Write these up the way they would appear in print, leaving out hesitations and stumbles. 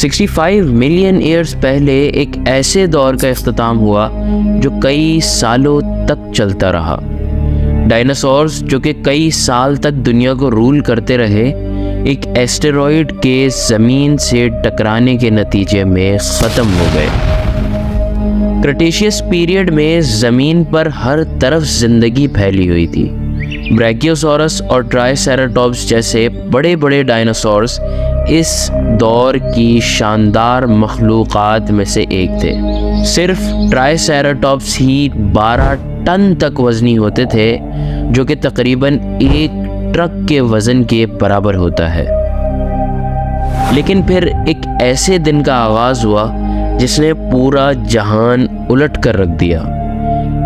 65 million years پہلے ایک ایسے دور کا اختتام ہوا جو کئی سالوں تک چلتا رہا۔ ڈائناسورز جو کہ کئی سال تک دنیا کو رول کرتے رہے، ایک ایسٹیرائڈ کے زمین سے ٹکرانے کے نتیجے میں ختم ہو گئے۔ کریٹیشیس پیریڈ میں زمین پر ہر طرف زندگی پھیلی ہوئی تھی۔ بریکیوسورس اور ٹرائسیراٹاپس جیسے بڑے بڑے ڈائناسورز اس دور کی شاندار مخلوقات میں سے ایک تھے۔ صرف ٹرائسیراٹاپس ہی 12 ٹن تک وزنی ہوتے تھے، جو کہ تقریباً 1 ٹرک کے وزن کے برابر ہوتا ہے۔ لیکن پھر ایک ایسے دن کا آغاز ہوا جس نے پورا جہان الٹ کر رکھ دیا۔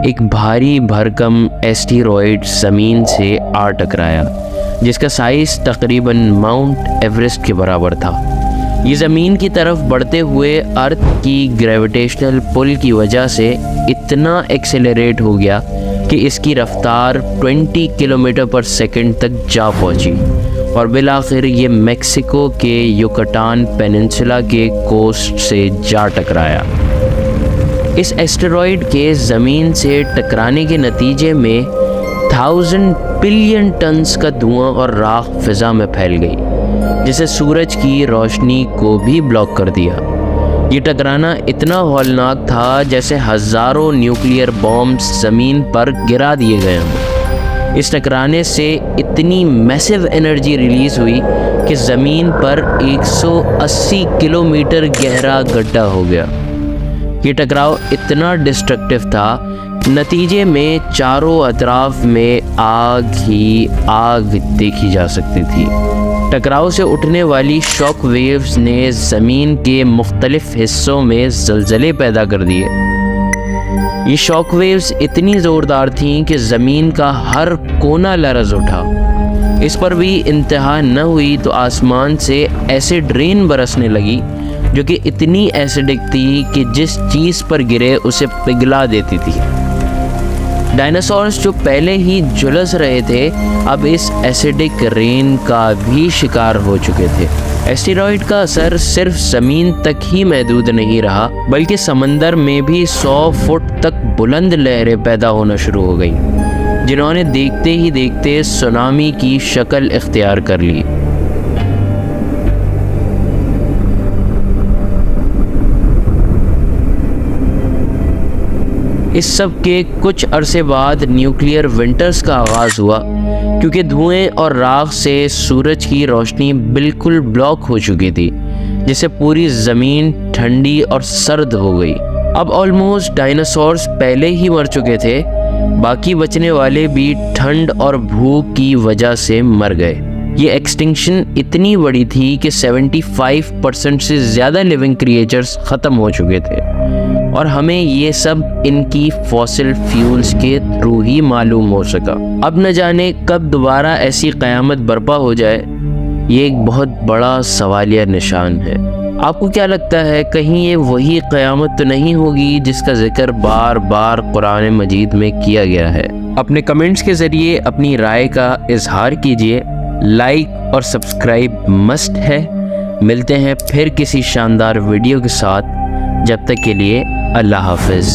ایک بھاری بھرکم ایسٹیرائڈ زمین سے آ ٹکرایا جس کا سائز تقریباً ماؤنٹ ایوریسٹ کے برابر تھا۔ یہ زمین کی طرف بڑھتے ہوئے ارتھ کی گریویٹیشنل پل کی وجہ سے اتنا ایکسیلریٹ ہو گیا کہ اس کی رفتار 20 کلومیٹر پر سیکنڈ تک جا پہنچی اور بالآخر یہ میکسیکو کے یوکاٹان پیننسولا کے کوسٹ سے جا ٹکرایا۔ اس ایسٹیرائڈ کے زمین سے ٹکرانے کے نتیجے میں 1000 بلین ٹنز کا دھواں اور راکھ فضا میں پھیل گئی، جسے سورج کی روشنی کو بھی بلاک کر دیا۔ یہ ٹکرانا اتنا ہولناک تھا جیسے ہزاروں نیوکلیئر بامز زمین پر گرا دیے گئے ہوں۔ اس ٹکرانے سے اتنی میسیو انرجی ریلیز ہوئی کہ زمین پر 180 کلومیٹر گہرا گڈھا ہو گیا۔ یہ ٹکراؤ اتنا ڈسٹرکٹیو تھا، نتیجے میں چاروں اطراف میں آگ ہی آگ دیکھی جا سکتی تھی۔ ٹکراؤ سے اٹھنے والی شاک ویوز نے زمین کے مختلف حصوں میں زلزلے پیدا کر دیے۔ یہ شاک ویوز اتنی زوردار تھیں کہ زمین کا ہر کونا لرز اٹھا۔ اس پر بھی انتہا نہ ہوئی تو آسمان سے ایسڈ رین برسنے لگی جو کہ اتنی ایسڈک تھی کہ جس چیز پر گرے اسے پگھلا دیتی تھی۔ ڈائناسورز جو پہلے ہی جھلس رہے تھے اب اس ایسڈک رین کا بھی شکار ہو چکے تھے۔ ایسٹیرائڈ کا اثر صرف زمین تک ہی محدود نہیں رہا بلکہ سمندر میں بھی 100 فٹ تک بلند لہریں پیدا ہونا شروع ہو گئیں، جنہوں نے دیکھتے ہی دیکھتے سونامی کی شکل اختیار کر لی۔ اس سب کے کچھ عرصے بعد نیوکلیئر ونٹرز کا آغاز ہوا، کیونکہ دھوئیں اور راکھ سے سورج کی روشنی بالکل بلاک ہو چکی تھی، جس سے پوری زمین ٹھنڈی اور سرد ہو گئی۔ اب آلموسٹ ڈائناسورز پہلے ہی مر چکے تھے، باقی بچنے والے بھی ٹھنڈ اور بھوک کی وجہ سے مر گئے۔ یہ ایکسٹنکشن اتنی بڑی تھی کہ 75% سے زیادہ لیونگ کریچرز ختم ہو چکے تھے، اور ہمیں یہ سب ان کی فوسل فیولز کے تھرو ہی معلوم ہو سکا۔ اب نہ جانے کب دوبارہ ایسی قیامت برپا ہو جائے، یہ ایک بہت بڑا سوالیہ نشان ہے۔ آپ کو کیا لگتا ہے، کہیں یہ وہی قیامت تو نہیں ہوگی جس کا ذکر بار بار قرآن مجید میں کیا گیا ہے؟ اپنے کمنٹس کے ذریعے اپنی رائے کا اظہار کیجیے۔ لائک اور سبسکرائب مسٹ ہے۔ ملتے ہیں پھر کسی شاندار ویڈیو کے ساتھ، جب تک کے لیے اللہ حافظ۔